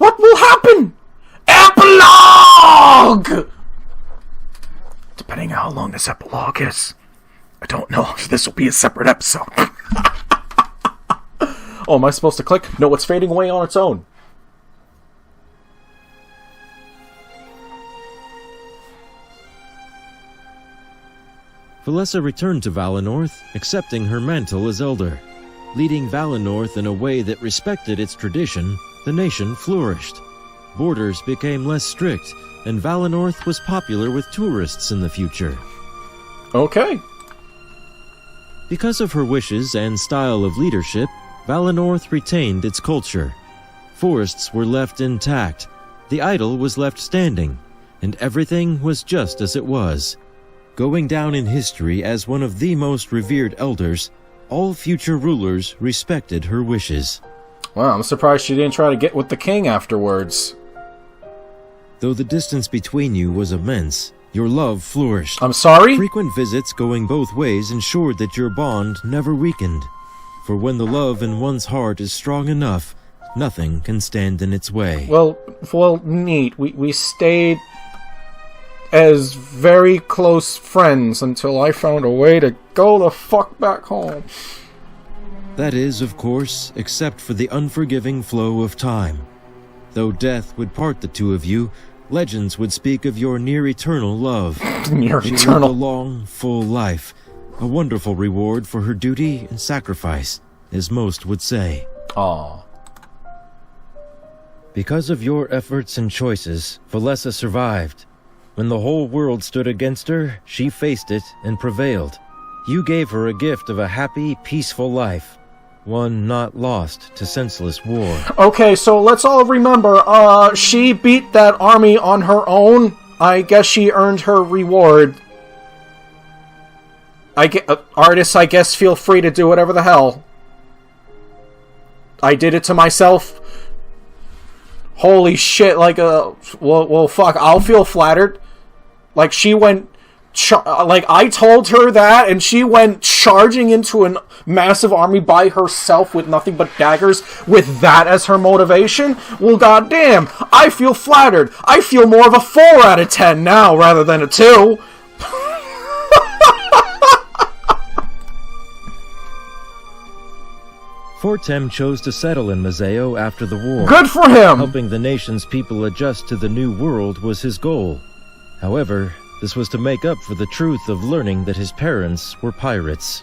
What will happen? Epilogue! Depending on how long this epilogue is. I don't know if this will be a separate episode. Oh, am I supposed to click? No, it's fading away on its own. Valessa returned to Valenorth, accepting her mantle as elder. Leading Valenorth in a way that respected its tradition, the nation flourished. Borders became less strict, and Valenorth was popular with tourists in the future. Okay. Because of her wishes and style of leadership, Valenorth retained its culture. Forests were left intact, the idol was left standing, and everything was just as it was. Going down in history as one of the most revered elders, all future rulers respected her wishes. Well, I'm surprised she didn't try to get with the king afterwards. Though the distance between you was immense, your love flourished. I'm sorry? Frequent visits going both ways ensured that your bond never weakened. For when the love in one's heart is strong enough, nothing can stand in its way. Well, neat. We stayed as very close friends until I found a way to go the fuck back home. That is, of course, except for the unforgiving flow of time. Though death would part the two of you, legends would speak of your near-eternal love. Near-eternal. A long, full life, a wonderful reward for her duty and sacrifice, as most would say. Aww. Because of your efforts and choices, Valessa survived. When the whole world stood against her, she faced it and prevailed. You gave her a gift of a happy, peaceful life, one not lost to senseless war. Okay, so let's all remember, she beat that army on her own. I guess she earned her reward. Artists, I guess, feel free to do whatever the hell. I did it to myself. Holy shit, well, fuck, I'll feel flattered. Like, she went, I told her that, and she went charging into a massive army by herself with nothing but daggers, with that as her motivation? Well, goddamn, I feel flattered. I feel more of a 4 out of 10 now, rather than a 2. Fortem chose to settle in Mazeo after the war. Good for him! Helping the nation's people adjust to the new world was his goal. However, this was to make up for the truth of learning that his parents were pirates.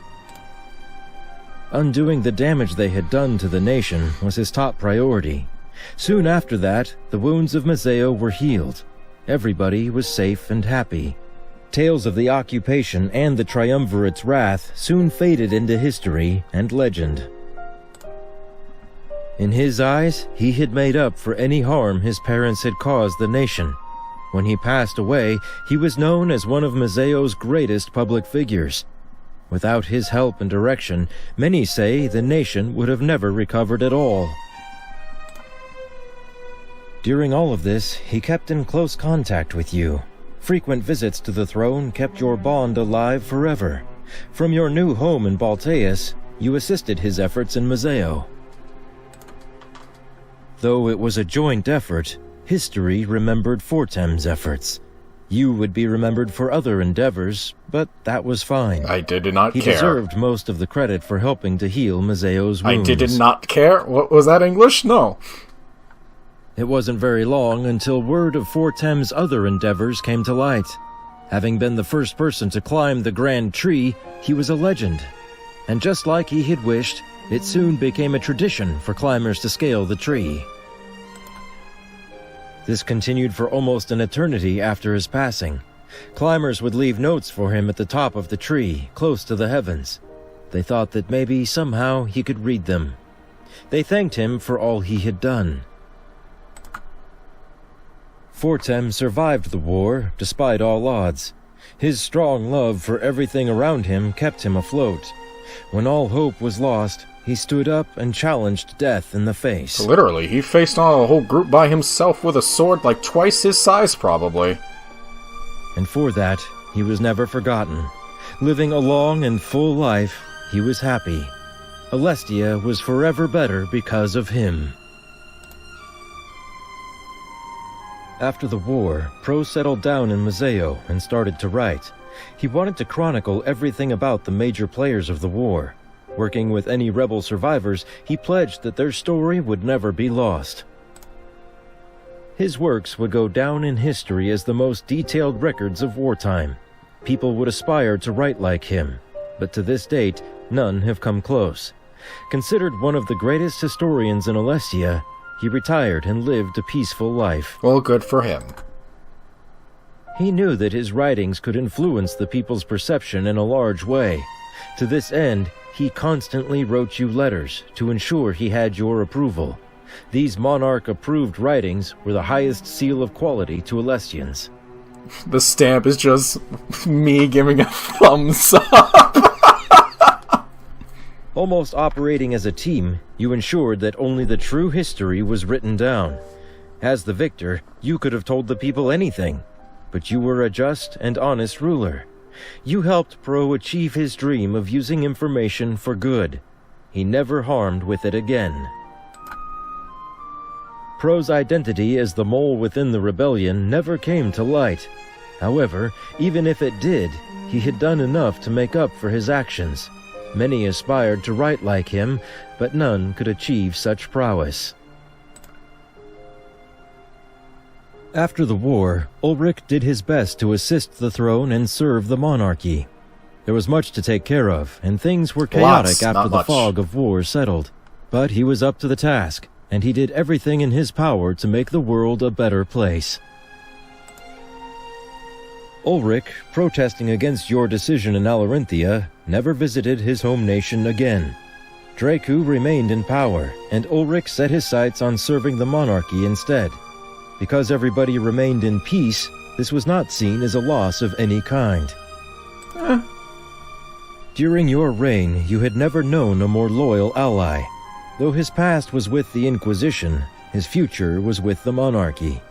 Undoing the damage they had done to the nation was his top priority. Soon after that, the wounds of Mazeo were healed. Everybody was safe and happy. Tales of the occupation and the triumvirate's wrath soon faded into history and legend. In his eyes, he had made up for any harm his parents had caused the nation. When he passed away, he was known as one of Mazeo's greatest public figures. Without his help and direction, many say the nation would have never recovered at all. During all of this, he kept in close contact with you. Frequent visits to the throne kept your bond alive forever. From your new home in Balteus, you assisted his efforts in Mazeo. Though it was a joint effort, history remembered Fortem's efforts. You would be remembered for other endeavors, but that was fine. I did not care. He deserved most of the credit for helping to heal Mazeo's wounds. I did not care? What was that, English? No. It wasn't very long until word of Fortem's other endeavors came to light. Having been the first person to climb the Grand Tree, he was a legend. And just like he had wished, it soon became a tradition for climbers to scale the tree. This continued for almost an eternity after his passing. Climbers would leave notes for him at the top of the tree, close to the heavens. They thought that maybe somehow he could read them. They thanked him for all he had done. Fortem survived the war, despite all odds. His strong love for everything around him kept him afloat. When all hope was lost, he stood up and challenged death in the face. Literally, he faced on a whole group by himself with a sword like twice his size, probably. And for that, he was never forgotten. Living a long and full life, he was happy. Alestia was forever better because of him. After the war, Pro settled down in Museo and started to write. He wanted to chronicle everything about the major players of the war. Working with any rebel survivors, he pledged that their story would never be lost. His works would go down in history as the most detailed records of wartime. People would aspire to write like him, but to this date, none have come close. Considered one of the greatest historians in Alestia, he retired and lived a peaceful life. Well, good for him. He knew that his writings could influence the people's perception in a large way. To this end, he constantly wrote you letters to ensure he had your approval. These monarch-approved writings were the highest seal of quality to Alestians. The stamp is just me giving a thumbs up. Almost operating as a team, you ensured that only the true history was written down. As the victor, you could have told the people anything, but you were a just and honest ruler. You helped Pro achieve his dream of using information for good. He never harmed with it again. Pro's identity as the mole within the rebellion never came to light. However, even if it did, he had done enough to make up for his actions. Many aspired to write like him, but none could achieve such prowess. After the war, Ulrich did his best to assist the throne and serve the monarchy. There was much to take care of, and things were chaotic after the fog of war settled. But he was up to the task, and he did everything in his power to make the world a better place. Ulrich, protesting against your decision in Alarinthia, never visited his home nation again. Dracu remained in power, and Ulrich set his sights on serving the monarchy instead. Because everybody remained in peace, this was not seen as a loss of any kind. During your reign, you had never known a more loyal ally. Though his past was with the Inquisition, his future was with the monarchy.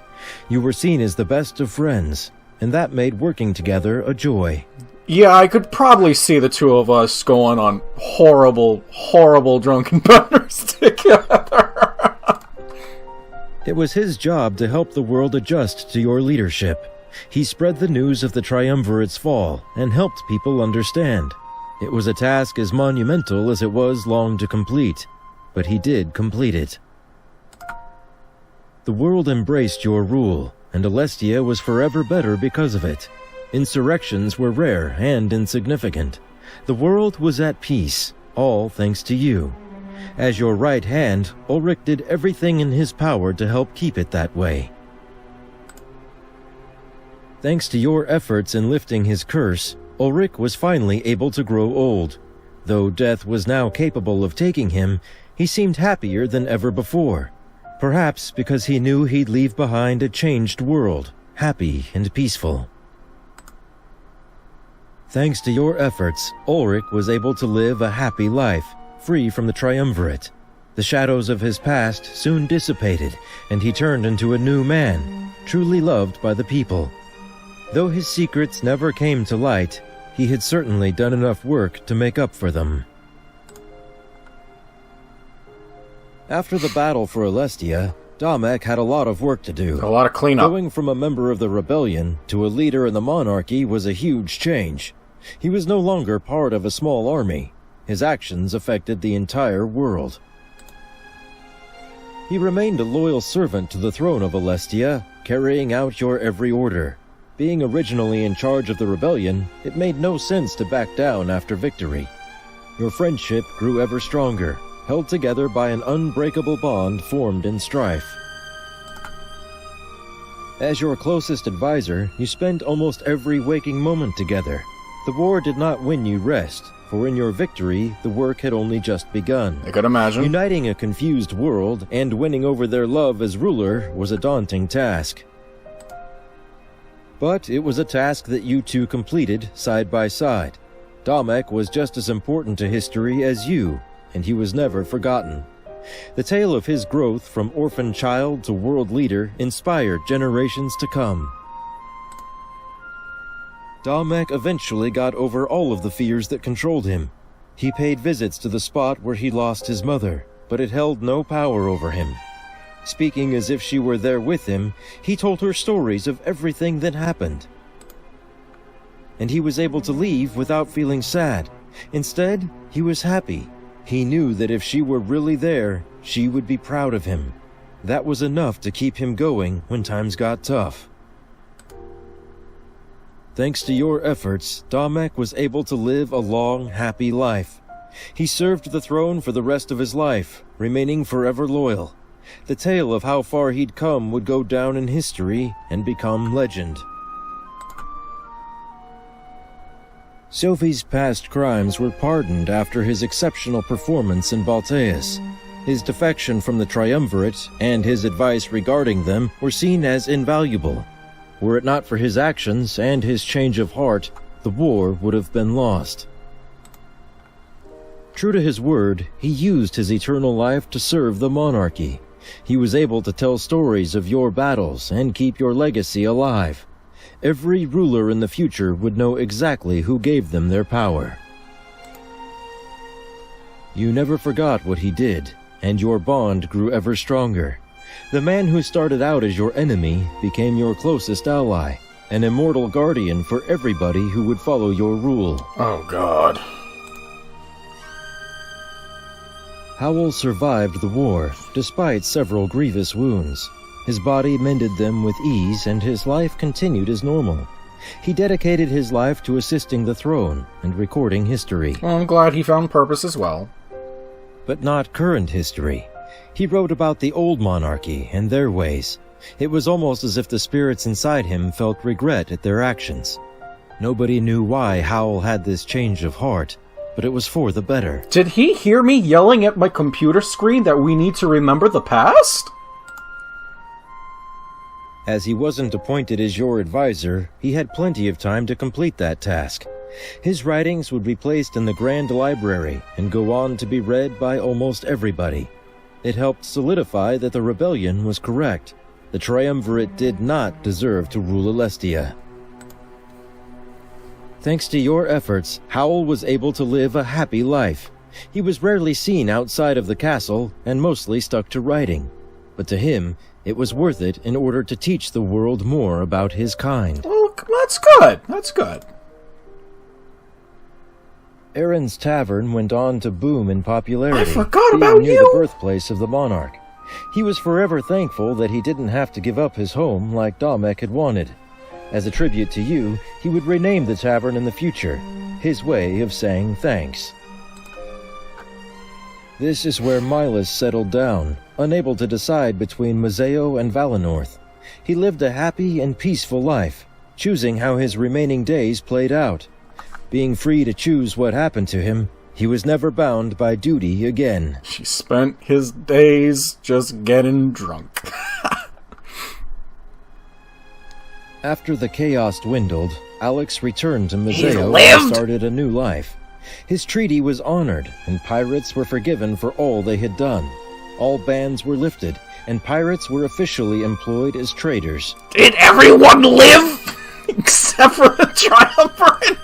You were seen as the best of friends, and that made working together a joy. Yeah, I could probably see the two of us going on horrible, horrible drunken benders together. It was his job to help the world adjust to your leadership. He spread the news of the Triumvirate's fall and helped people understand. It was a task as monumental as it was long to complete, but he did complete it. The world embraced your rule, and Alestia was forever better because of it. Insurrections were rare and insignificant. The world was at peace, all thanks to you. As your right hand, Ulrich did everything in his power to help keep it that way. Thanks to your efforts in lifting his curse, Ulrich was finally able to grow old. Though death was now capable of taking him, he seemed happier than ever before. Perhaps because he knew he'd leave behind a changed world, happy and peaceful. Thanks to your efforts, Ulrich was able to live a happy life, free from the Triumvirate. The shadows of his past soon dissipated, and he turned into a new man, truly loved by the people. Though his secrets never came to light, he had certainly done enough work to make up for them. After the battle for Alestia, Damek had a lot of work to do. A lot of cleanup. Going from a member of the rebellion to a leader in the monarchy was a huge change. He was no longer part of a small army. His actions affected the entire world. He remained a loyal servant to the throne of Alestia, carrying out your every order. Being originally in charge of the rebellion, it made no sense to back down after victory. Your friendship grew ever stronger, held together by an unbreakable bond formed in strife. As your closest advisor, you spent almost every waking moment together. The war did not win you rest, for in your victory, the work had only just begun. I could imagine. Uniting a confused world and winning over their love as ruler was a daunting task. But it was a task that you two completed side by side. Damek was just as important to history as you, and he was never forgotten. The tale of his growth from orphan child to world leader inspired generations to come. Damek eventually got over all of the fears that controlled him. He paid visits to the spot where he lost his mother, but it held no power over him. Speaking as if she were there with him, he told her stories of everything that happened. And he was able to leave without feeling sad. Instead, he was happy. He knew that if she were really there, she would be proud of him. That was enough to keep him going when times got tough. Thanks to your efforts, Damek was able to live a long, happy life. He served the throne for the rest of his life, remaining forever loyal. The tale of how far he'd come would go down in history and become legend. Sophie's past crimes were pardoned after his exceptional performance in Balteus. His defection from the Triumvirate and his advice regarding them were seen as invaluable. Were it not for his actions and his change of heart, the war would have been lost. True to his word, he used his eternal life to serve the monarchy. He was able to tell stories of your battles and keep your legacy alive. Every ruler in the future would know exactly who gave them their power. You never forgot what he did, and your bond grew ever stronger. The man who started out as your enemy became your closest ally, an immortal guardian for everybody who would follow your rule. Oh, God. Howl survived the war, despite several grievous wounds. His body mended them with ease, and his life continued as normal. He dedicated his life to assisting the throne and recording history. Well, I'm glad he found purpose as well. But not current history. He wrote about the old monarchy and their ways. It was almost as if the spirits inside him felt regret at their actions. Nobody knew why Howl had this change of heart, but it was for the better. Did he hear me yelling at my computer screen that we need to remember the past? As he wasn't appointed as your advisor, he had plenty of time to complete that task. His writings would be placed in the Grand Library and go on to be read by almost everybody. It helped solidify that the rebellion was correct. The Triumvirate did not deserve to rule Alestia. Thanks to your efforts, Howl was able to live a happy life. He was rarely seen outside of the castle and mostly stuck to writing. But to him, it was worth it in order to teach the world more about his kind. Well, that's good. That's good. Erin's Tavern went on to boom in popularity. I forgot being about near you! the birthplace of the monarch. He was forever thankful that he didn't have to give up his home like Damek had wanted. As a tribute to you, he would rename the tavern in the future, his way of saying thanks. This is where Milas settled down, unable to decide between Mazeo and Valenorth. He lived a happy and peaceful life, choosing how his remaining days played out. Being free to choose what happened to him, he was never bound by duty again. He spent his days just getting drunk. After the chaos dwindled, Alex returned to He Mazeo lived! and started a new life. His treaty was honored, and pirates were forgiven for all they had done. All bans were lifted, and pirates were officially employed as traders. Did everyone live? Except for the Triumvirate?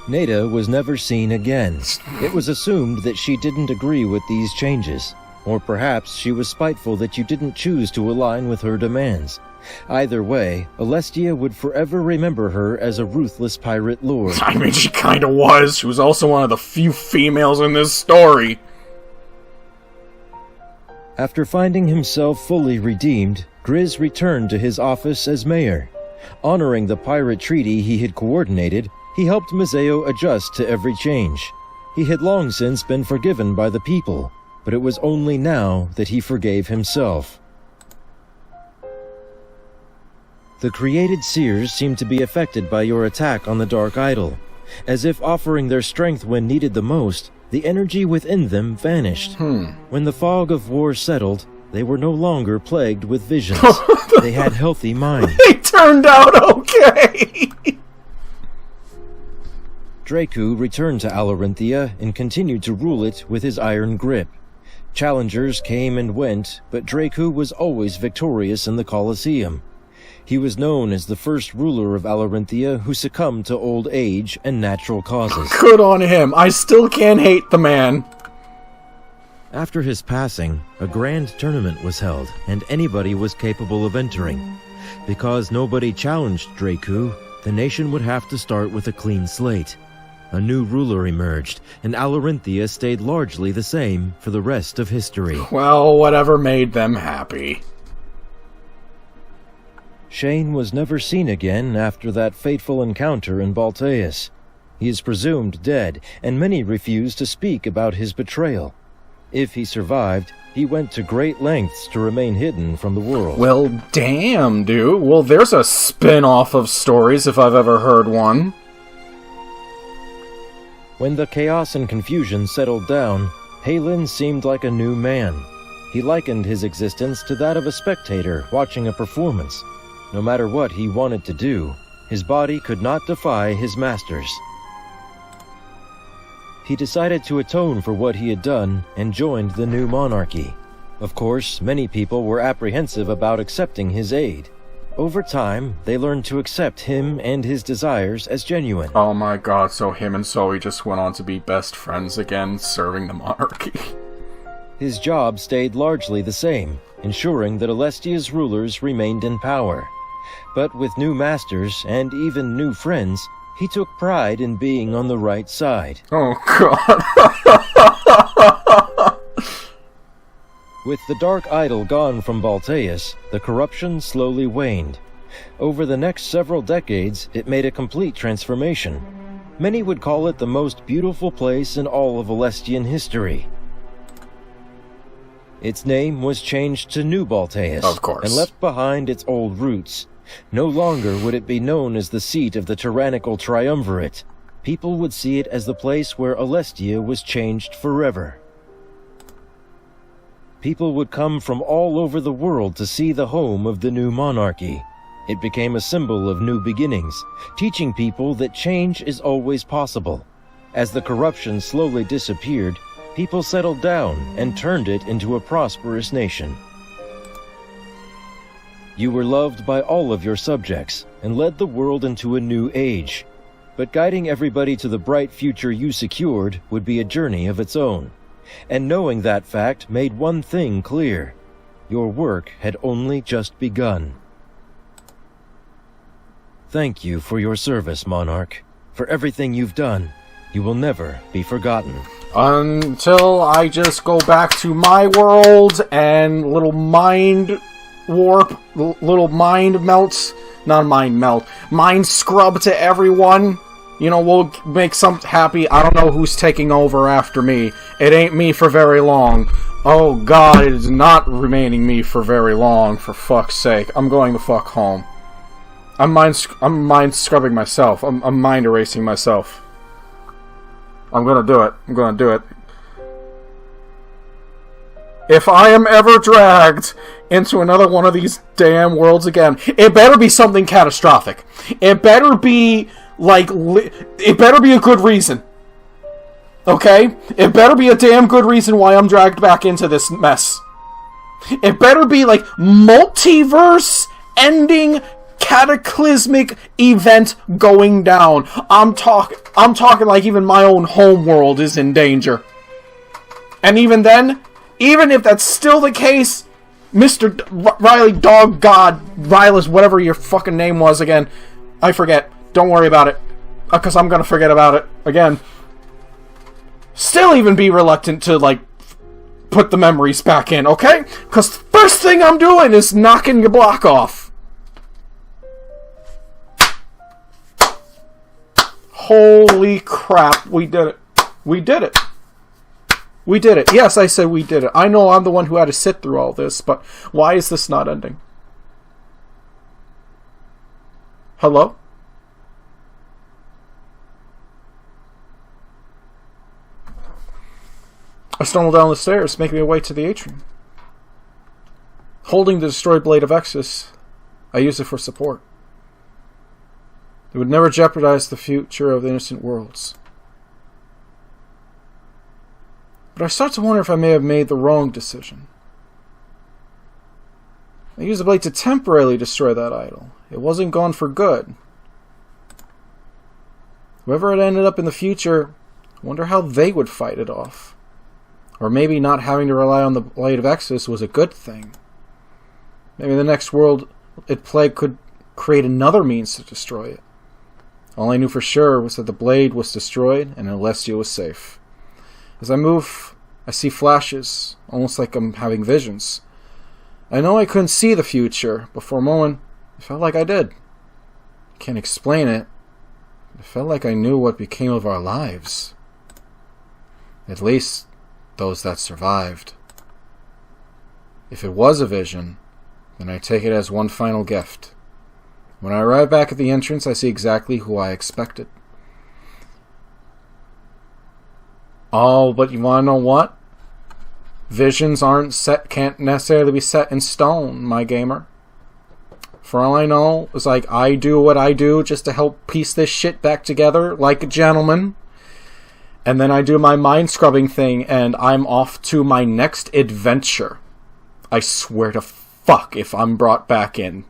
Neda was never seen again. It was assumed that she didn't agree with these changes, or perhaps she was spiteful that you didn't choose to align with her demands. Either way, Alestia would forever remember her as a ruthless pirate lord. I mean, she kinda was. She was also one of the few females in this story. After finding himself fully redeemed, Grizz returned to his office as mayor. Honoring the pirate treaty he had coordinated, he helped Mazeo adjust to every change. He had long since been forgiven by the people, but it was only now that he forgave himself. The created seers seemed to be affected by your attack on the Dark Idol. As if offering their strength when needed the most, the energy within them vanished. When the fog of war settled, they were no longer plagued with visions. They had healthy minds. They turned out okay! Draku returned to Alarinthia and continued to rule it with his iron grip. Challengers came and went, but Draku was always victorious in the Colosseum. He was known as the first ruler of Alarinthia who succumbed to old age and natural causes. Good on him. I still can't hate the man. After his passing, a grand tournament was held, and anybody was capable of entering. Because nobody challenged Dracu, the nation would have to start with a clean slate. A new ruler emerged, and Alarinthia stayed largely the same for the rest of history. Well, whatever made them happy. Shane was never seen again after that fateful encounter in Balteus. He is presumed dead, and many refuse to speak about his betrayal. If he survived, he went to great lengths to remain hidden from the world. Well, damn, dude. Well, there's a spin-off of stories if I've ever heard one. When the chaos and confusion settled down, Halen seemed like a new man. He likened his existence to that of a spectator watching a performance. No matter what he wanted to do, his body could not defy his masters. He decided to atone for what he had done and joined the new monarchy. Of course, many people were apprehensive about accepting his aid. Over time, they learned to accept him and his desires as genuine. Oh my god, so him and Zoe just went on to be best friends again, serving the monarchy. His job stayed largely the same, ensuring that Alestia's rulers remained in power. But with new masters and even new friends, he took pride in being on the right side. Oh god. With the Dark Idol gone from Balteus, the corruption slowly waned. Over the next several decades, it made a complete transformation. Many would call it the most beautiful place in all of Alestian history. Its name was changed to New Balteus, of course, and left behind its old roots. No longer would it be known as the seat of the tyrannical triumvirate. People would see it as the place where Alestia was changed forever. People would come from all over the world to see the home of the new monarchy. It became a symbol of new beginnings, teaching people that change is always possible. As the corruption slowly disappeared, people settled down and turned it into a prosperous nation. You were loved by all of your subjects and led the world into a new age. But guiding everybody to the bright future you secured would be a journey of its own. And knowing that fact made one thing clear. Your work had only just begun. Thank you for your service, Monarch. For everything you've done, you will never be forgotten. Until I just go back to my world and little mind warp, little mind melts, not mind melt, mind scrub to everyone. You know, we'll make some happy. I don't know who's taking over after me. It ain't me for very long. Oh god, it is not remaining me for very long, for fuck's sake. I'm going the fuck home. I'm mind scrubbing myself. I'm mind erasing myself. I'm gonna do it. I'm gonna do it. If I am ever dragged into another one of these damn worlds again, it better be something catastrophic. It better be, like, it better be a good reason. Okay? It better be a damn good reason why I'm dragged back into this mess. It better be, like, multiverse-ending, cataclysmic event going down. I'm talking like even my own home world is in danger. And even then, even if that's still the case, Mr. Riley Dog God, Rylas, whatever your fucking name was again, I forget. Don't worry about it. Because I'm gonna forget about it again. Still even be reluctant to, like, put the memories back in, okay? Because first thing I'm doing is knocking your block off. Holy crap, we did it. We did it. We did it. Yes, I said we did it. I know I'm the one who had to sit through all this, but why is this not ending? Hello? I stumbled down the stairs, making my way to the atrium. Holding the destroyed Blade of Exodus, I used it for support. It would never jeopardize the future of the innocent worlds. But I start to wonder if I may have made the wrong decision. I used the blade to temporarily destroy that idol. It wasn't gone for good. Whoever it ended up in the future, I wonder how they would fight it off. Or maybe not having to rely on the Blade of Exodus was a good thing. Maybe the next world it plagued could create another means to destroy it. All I knew for sure was that the blade was destroyed and Alestia was safe. As I move, I see flashes, almost like I'm having visions. I know I couldn't see the future, but for a moment, it felt like I did. Can't explain it. It felt like I knew what became of our lives. At least, those that survived. If it was a vision, then I take it as one final gift. When I arrive back at the entrance, I see exactly who I expected. Oh, but you want to know what? Visions can't necessarily be set in stone, my gamer. For all I know, it's like I do what I do just to help piece this shit back together like a gentleman. And then I do my mind scrubbing thing and I'm off to my next adventure. I swear to fuck if I'm brought back in.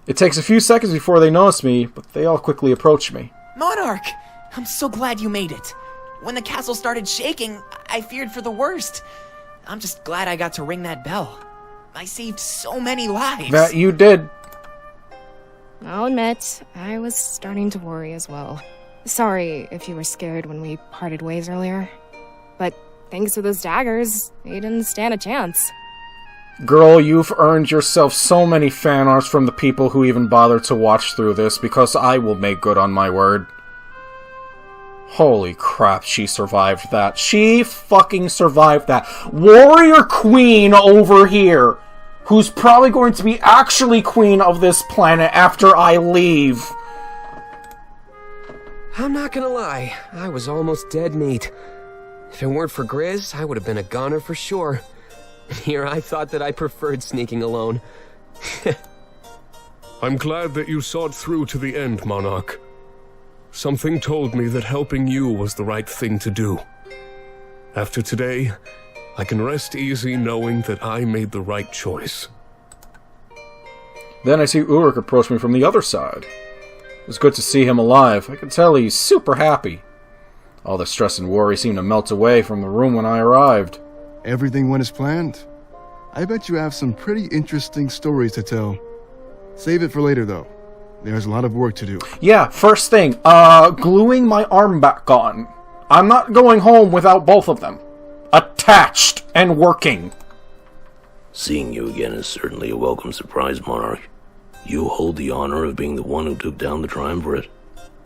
It takes a few seconds before they notice me, but they all quickly approach me. Monarch! I'm so glad you made it. When the castle started shaking, I feared for the worst. I'm just glad I got to ring that bell. I saved so many lives. That you did. I'll admit, I was starting to worry as well. Sorry if you were scared when we parted ways earlier. But thanks to those daggers, you didn't stand a chance. Girl, you've earned yourself so many fan arts from the people who even bothered to watch through this, because I will make good on my word. Holy crap, she survived that. She fucking survived that. Warrior Queen over here, who's probably going to be actually queen of this planet after I leave. I'm not gonna lie, I was almost dead meat. If it weren't for Grizz, I would have been a goner for sure. Here I thought that I preferred sneaking alone. I'm glad that you saw it through to the end, Monarch. Something told me that helping you was the right thing to do. After today, I can rest easy knowing that I made the right choice. Then I see Uruk approach me from the other side. It was good to see him alive. I could tell he's super happy. All the stress and worry seemed to melt away from the room when I arrived. Everything went as planned. I bet you have some pretty interesting stories to tell. Save it for later, though. There's a lot of work to do. Yeah, first thing, gluing my arm back on. I'm not going home without both of them. Attached and working. Seeing you again is certainly a welcome surprise, Monarch. You hold the honor of being the one who took down the Triumvirate.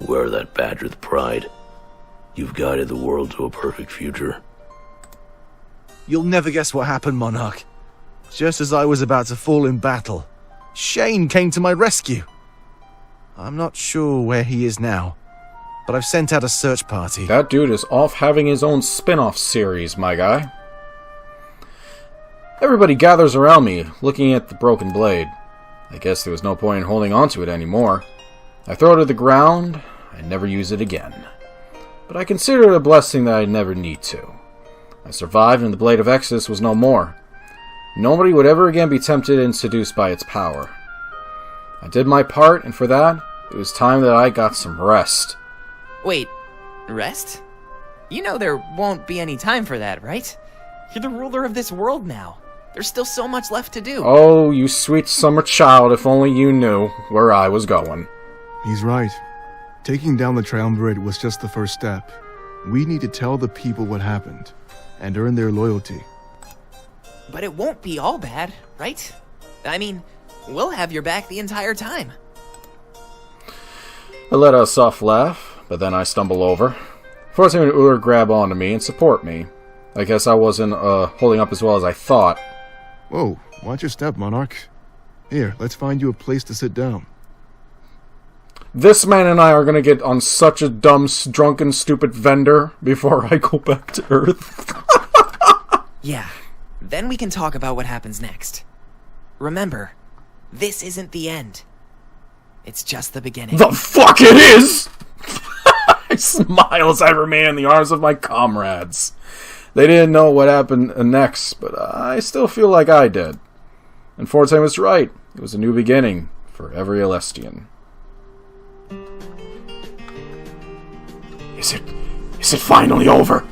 Wear that badge with pride. You've guided the world to a perfect future. You'll never guess what happened, Monarch. Just as I was about to fall in battle, Shane came to my rescue. I'm not sure where he is now, but I've sent out a search party. That dude is off having his own spin-off series, my guy. Everybody gathers around me, looking at the broken blade. I guess there was no point in holding on to it anymore. I throw it to the ground, I never use it again. But I consider it a blessing that I never need to. I survived and the Blade of Exodus was no more. Nobody would ever again be tempted and seduced by its power. I did my part, and for that, it was time that I got some rest. Wait, rest? You know there won't be any time for that, right? You're the ruler of this world now. There's still so much left to do. Oh, you sweet summer child, if only you knew where I was going. He's right. Taking down the Triumvirate was just the first step. We need to tell the people what happened, and earn their loyalty. But it won't be all bad, right? I mean, we'll have your back the entire time. I let out a soft laugh, but then I stumble over. Forcing Uruk grab onto me and support me. I guess I wasn't holding up as well as I thought. Whoa, watch your step, Monarch. Here, let's find you a place to sit down. This man and I are going to get on such a dumb, drunken, stupid vendor before I go back to Earth. Yeah, then we can talk about what happens next. Remember, this isn't the end. It's just the beginning. The fuck it is! I smile as I remain in the arms of my comrades. They didn't know what happened next, but I still feel like I did. And Fortune was right. It was a new beginning for every Alestian. Is it finally over?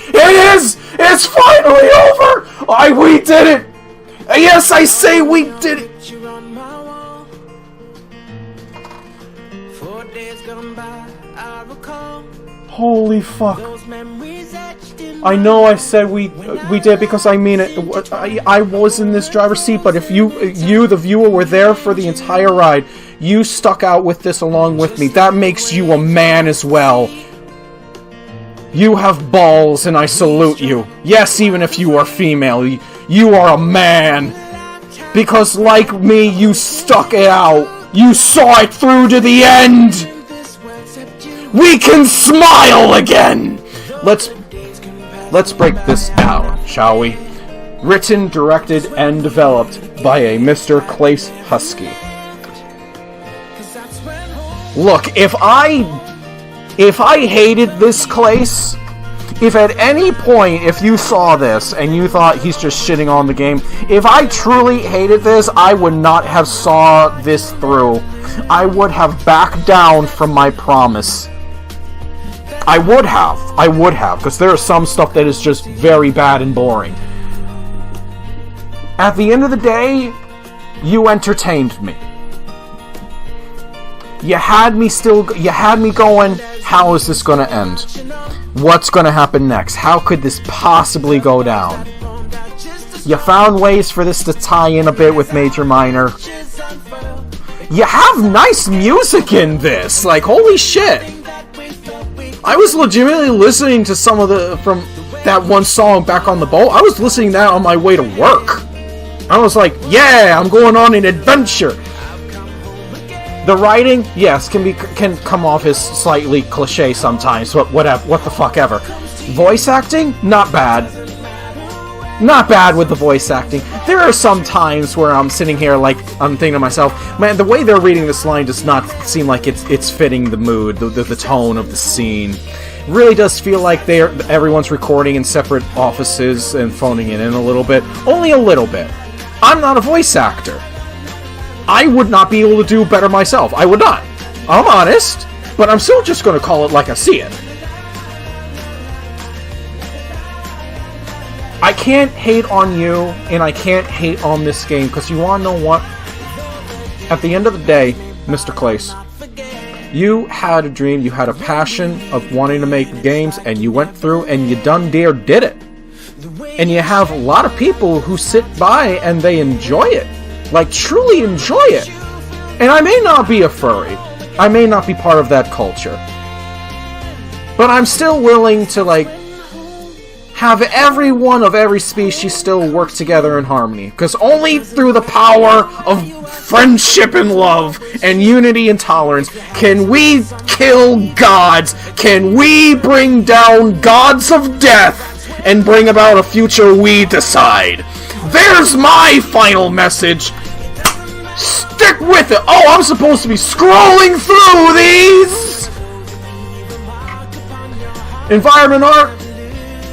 It is! It's finally over! We did it! Yes, I say we did it! Holy fuck. I know I said we did because I mean it. I was in this driver's seat, but if you, the viewer, were there for the entire ride, you stuck out with this along with me. That makes you a man as well. You have balls, and I salute you. Yes, even if you are female, you are a man. Because like me, you stuck it out. You saw it through to the end. We can smile again. Let's break this down, shall we? Written, directed, and developed by a Mr. Clace Husky. Look, if I hated this Clace, if at any point, if you saw this and you thought he's just shitting on the game, if I truly hated this, I would not have saw this through. I would have backed down from my promise. I would have, because there is some stuff that is just very bad and boring. At the end of the day, you entertained me. You had me going, how is this gonna end? What's gonna happen next? How could this possibly go down? You found ways for this to tie in a bit with Major Minor. You have nice music in this, like holy shit. I was legitimately listening to some of from that one song back on the boat. I was listening to that on my way to work. I was like, yeah, I'm going on an adventure. The writing, yes, can come off as slightly cliche sometimes, but whatever, what the fuck ever. Voice acting, not bad. Not bad with the voice acting. There are some times where I'm sitting here like, I'm thinking to myself, man, the way they're reading this line does not seem like it's fitting the mood, the tone of the scene. It really does feel like everyone's recording in separate offices and phoning it in a little bit. Only a little bit. I'm not a voice actor. I would not be able to do better myself. I would not. I'm honest, but I'm still just going to call it like I see it. I can't hate on you, and I can't hate on this game, because you want to know what? At the end of the day, Mr. Clace, you had a dream, you had a passion of wanting to make games, and you went through and you done did it. And you have a lot of people who sit by and they enjoy it. Like, truly enjoy it. And I may not be a furry. I may not be part of that culture. But I'm still willing to, like, have everyone of every species still work together in harmony. Because only through the power of friendship and love and unity and tolerance can we kill gods. Can we bring down gods of death and bring about a future we decide. There's my final message. Stick with it. Oh, I'm supposed to be scrolling through these. Environment art.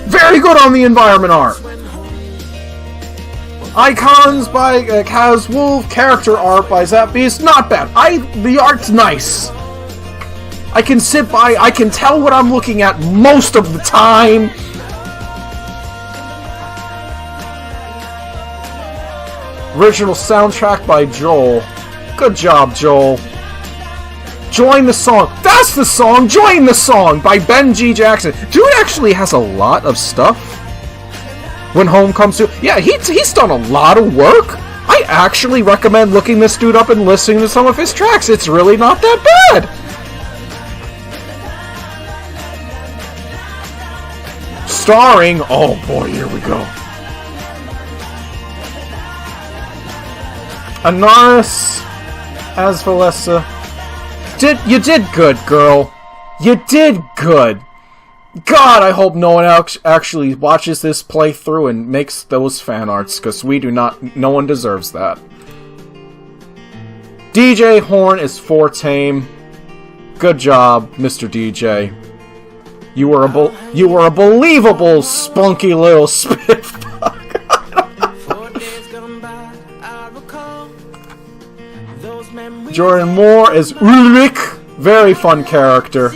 Very good on the environment art. Icons by Kaz Wolf. Character art by Zap Beast. Not bad. The art's nice. I can sit by. I can tell what I'm looking at most of the time. Original soundtrack by Joel. Good job, Joel. Join the Song. That's the song! Join the Song by Ben G. Jackson. Dude actually has a lot of stuff. When home comes to... Yeah, he's done a lot of work. I actually recommend looking this dude up and listening to some of his tracks. It's really not that bad. Starring... Oh boy, here we go. Anaris as Valessa. You did good, girl. You did good. God, I hope no one actually watches this playthrough and makes those fan arts, because no one deserves that. DJ Horn is for tame. Good job, Mr. DJ. You were a believable spunky little spitfuck. Jordan Moore is Ulrich. Very fun character.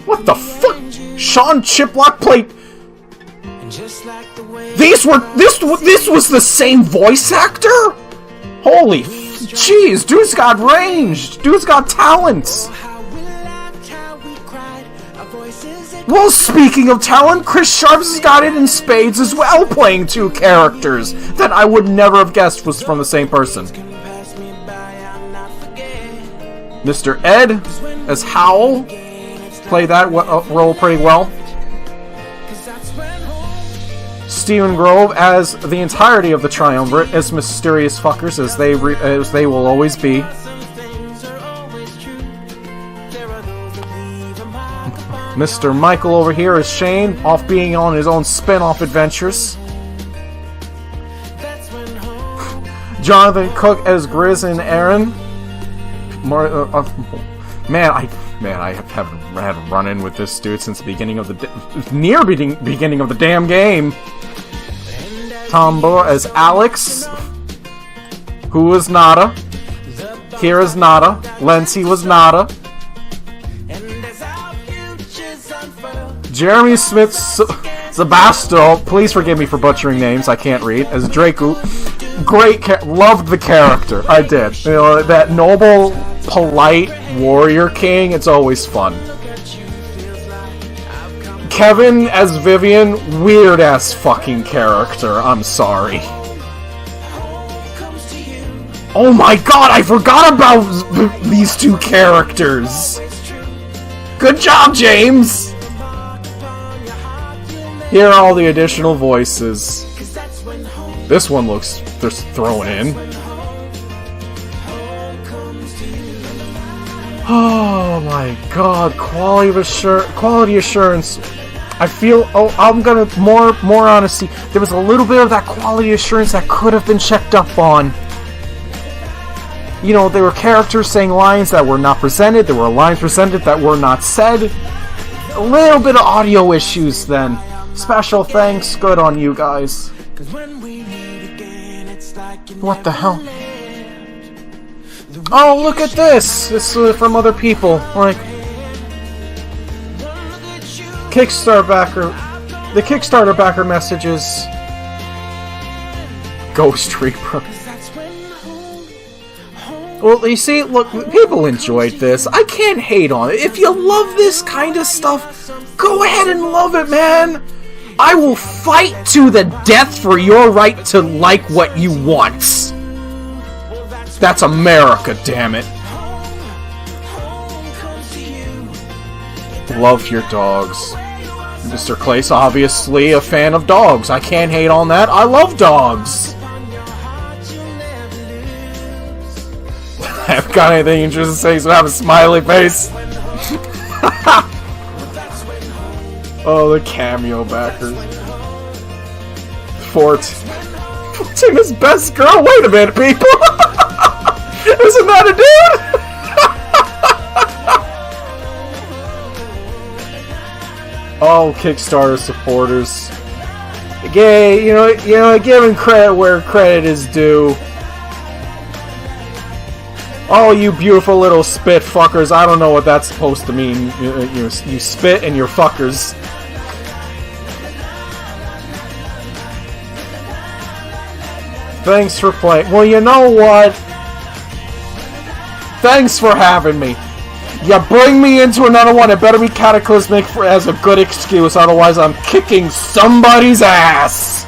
What the fuck? Sean Chiplock played... This was the same voice actor? Holy jeez, dude's got range. Dude's got talents. Well, speaking of talent, Chris Sharps has got it in spades as well, playing two characters that I would never have guessed was from the same person. Mr. Ed as Howl played that role pretty well. Stephen Grove as the entirety of the Triumvirate, as mysterious fuckers as they will always be. Mr. Michael over here is Shane, off being on his own spin-off adventures. Jonathan Cook as Grizz and Aaron. Man, I haven't had a run-in with this dude since the beginning of the beginning of the damn game. Tom Bohr as Alex, who was Nada. Here is Nada. Lency was Nada. Jeremy Smith Sebasto, please forgive me for butchering names, I can't read, as Draku. Great, loved the character, I did. You know, that noble, polite warrior king, it's always fun. Kevin as Vivian, weird ass fucking character, I'm sorry. Oh my god, I forgot about these two characters! Good job, James! Here are all the additional voices. This one looks just thrown in. Oh my god, quality assurance. I feel, I'm gonna, more honesty, there was a little bit of that quality assurance that could have been checked up on. You know, there were characters saying lines that were not presented, there were lines presented that were not said. A little bit of audio issues then. Special thanks, good on you guys. What the hell? Oh, look at this! This is from other people. Like, Kickstarter backer. The Kickstarter backer messages. Ghost Reaper. Well, you see, look, people enjoyed this. I can't hate on it. If you love this kind of stuff, go ahead and love it, man! I will fight to the death for your right to like what you want. That's America, damn it. Love your dogs. Mr. Clay's obviously a fan of dogs. I can't hate on that. I love dogs. I haven't got anything interesting to say, so I have a smiley face. Oh, the cameo backers. 14's best girl. Wait a minute, people. Isn't that a dude? Oh, Kickstarter supporters. Yay, you know, giving credit where credit is due. Oh, you beautiful little spit fuckers. I don't know what that's supposed to mean. You spit and you're fuckers. Thanks for playing. Well, you know what? Thanks for having me. You bring me into another one, it better be cataclysmic as a good excuse, otherwise I'm kicking somebody's ass!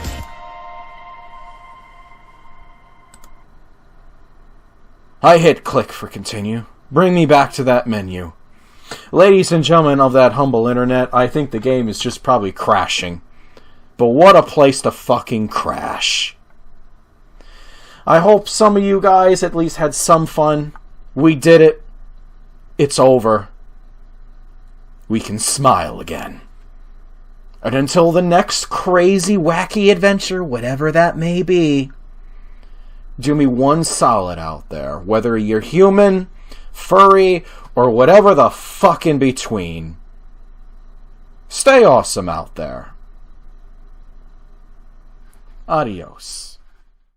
I hit click for continue. Bring me back to that menu. Ladies and gentlemen of that humble internet, I think the game is just probably crashing. But what a place to fucking crash. I hope some of you guys at least had some fun. We did it. It's over. We can smile again. And until the next crazy, wacky adventure, whatever that may be, do me one solid out there. Whether you're human, furry, or whatever the fuck in between. Stay awesome out there. Adios.